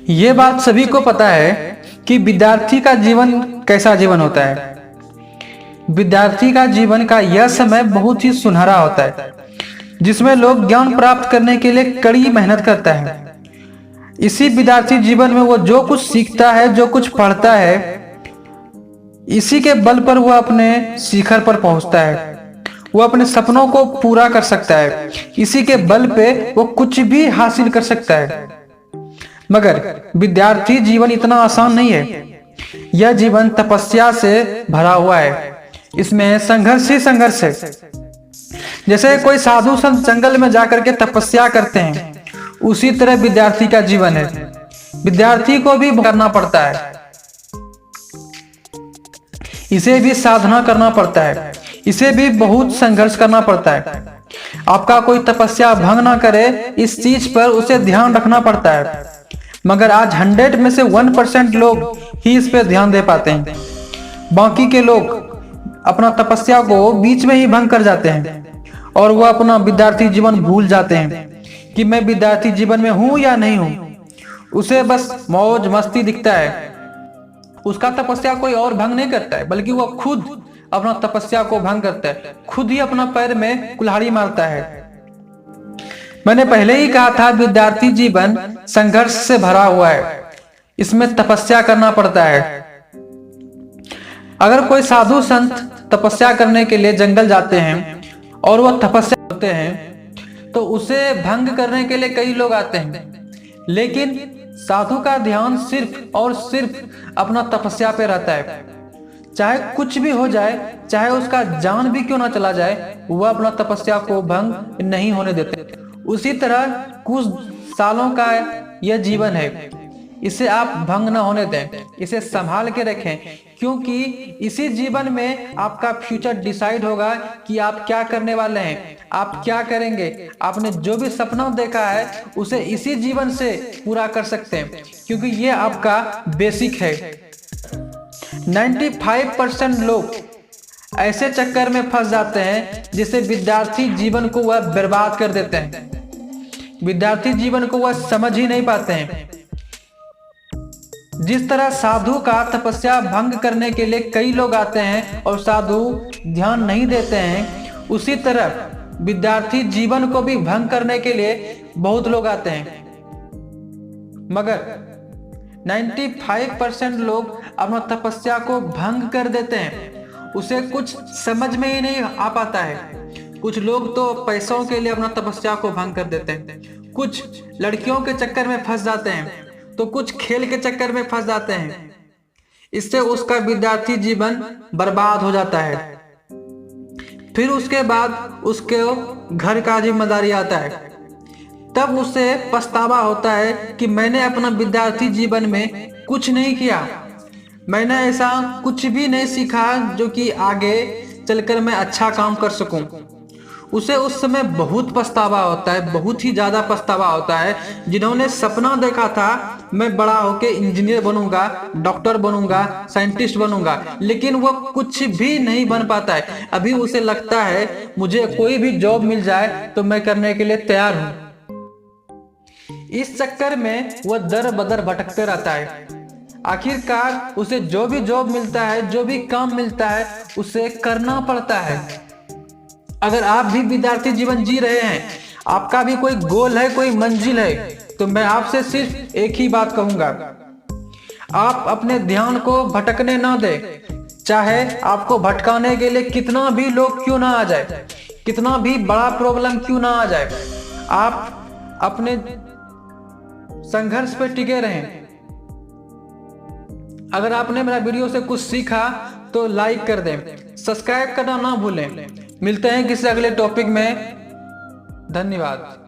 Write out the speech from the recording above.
ये बात सभी को पता है कि विद्यार्थी का जीवन कैसा जीवन होता है। विद्यार्थी का जीवन का यह समय बहुत ही सुनहरा होता है, जिसमें लोग ज्ञान प्राप्त करने के लिए कड़ी मेहनत करता है। इसी विद्यार्थी जीवन में वो जो कुछ सीखता है, जो कुछ पढ़ता है, इसी के बल पर वो अपने शिखर पर पहुंचता है। वो अपने सपनों को पूरा कर सकता है। इसी के बल पे वो कुछ भी हासिल कर सकता है। मगर विद्यार्थी जीवन इतना आसान नहीं है। यह जीवन तपस्या से भरा हुआ है। इसमें संघर्ष ही संघर्ष है। जैसे कोई साधु संत जंगल में जाकर के तपस्या करते हैं, उसी तरह विद्यार्थी का जीवन है। विद्यार्थी को भी करना पड़ता है, इसे भी साधना करना पड़ता है, इसे भी बहुत संघर्ष करना पड़ता है। आपका कोई तपस्या भंग ना करे, इस चीज पर उसे ध्यान रखना पड़ता है। मगर आज 100 में से 1% लोग ही इस पर ध्यान दे पाते हैं। बाकी के लोग अपना तपस्या को बीच में ही भंग कर जाते हैं और वह अपना विद्यार्थी जीवन भूल जाते हैं कि मैं विद्यार्थी जीवन में हूं या नहीं हूं। उसे बस मौज मस्ती दिखता है। उसका तपस्या कोई और भंग नहीं करता है, बल्कि वह खुद अपना तपस्या को भंग करता है, खुद ही अपना पैर में कुल्हाड़ी मारता है। मैंने पहले ही कहा था, विद्यार्थी जीवन संघर्ष से भरा हुआ है। इसमें तपस्या करना पड़ता है। अगर कोई साधु संत तपस्या करने के लिए जंगल जाते हैं और वह तपस्या करते हैं, तो उसे भंग करने के लिए कई लोग आते हैं। लेकिन साधु का ध्यान सिर्फ और सिर्फ अपना तपस्या पे रहता है। चाहे कुछ भी हो जाए, चाहे उसका जान भी क्यों ना चला जाए, वह अपना तपस्या को भंग नहीं होने देते। उसी तरह कुछ सालों का यह जीवन है, इसे आप भंग ना होने दें, इसे संभाल के रखें, क्योंकि इसी जीवन में आपका फ्यूचर डिसाइड होगा कि आप क्या करने वाले हैं, आप क्या करेंगे। आपने जो भी सपना देखा है, उसे इसी जीवन से पूरा कर सकते हैं, क्योंकि ये आपका बेसिक है। 95% लोग ऐसे चक्कर में फंस जाते हैं जिससे विद्यार्थी जीवन को वह बर्बाद कर देते हैं। विद्यार्थी जीवन को वह समझ ही नहीं पाते हैं। जिस तरह साधु का तपस्या भंग करने के लिए कई लोग आते हैं और साधु ध्यान नहीं देते हैं, उसी तरह विद्यार्थी जीवन को भी भंग करने के लिए बहुत लोग आते हैं। मगर 95% लोग अपना तपस्या को भंग कर देते हैं। उसे कुछ समझ में ही नहीं आ पाता है। कुछ लोग तो पैसों के लिए अपना तपस्या को भंग कर देते हैं, कुछ लड़कियों के चक्कर में फंस जाते हैं, तो कुछ खेल के चक्कर में फंस जाते हैं। इससे उसका विद्यार्थी जीवन बर्बाद हो जाता है। फिर उसके बाद उसके घर का जिम्मेदारी आता है। तब उसे पछतावा होता है कि मैंने अपना विद्यार्थी जीवन में कुछ नहीं किया, मैंने ऐसा कुछ भी नहीं सीखा जो कि आगे चलकर मैं अच्छा काम कर सकूं। उसे उस समय बहुत पछतावा होता है, बहुत ही ज्यादा पछतावा होता है। जिन्होंने सपना देखा था मैं बड़ा होके इंजीनियर बनूंगा, डॉक्टर बनूंगा, साइंटिस्ट बनूंगा, लेकिन वो कुछ भी नहीं बन पाता है। अभी उसे लगता है मुझे कोई भी जॉब मिल जाए तो मैं करने के लिए तैयार हूं। इस चक्कर में वह दर बदर भटकते रहता है। आखिरकार उसे जो भी जॉब मिलता है, जो भी काम मिलता है, उसे करना पड़ता है। अगर आप भी विद्यार्थी जीवन जी रहे हैं, आपका भी कोई गोल है, कोई मंजिल है, तो मैं आपसे सिर्फ एक ही बात कहूंगा, आप अपने ध्यान को भटकने ना दें। चाहे आपको भटकाने के लिए कितना भी लोग क्यों ना आ जाए, कितना भी बड़ा प्रॉब्लम क्यों ना आ जाए, आप अपने संघर्ष पे टिके रहें। अगर आपने मेरा वीडियो से कुछ सीखा तो लाइक कर दें, सब्सक्राइब करना ना भूलें। मिलते हैं किसी अगले टॉपिक में। धन्यवाद।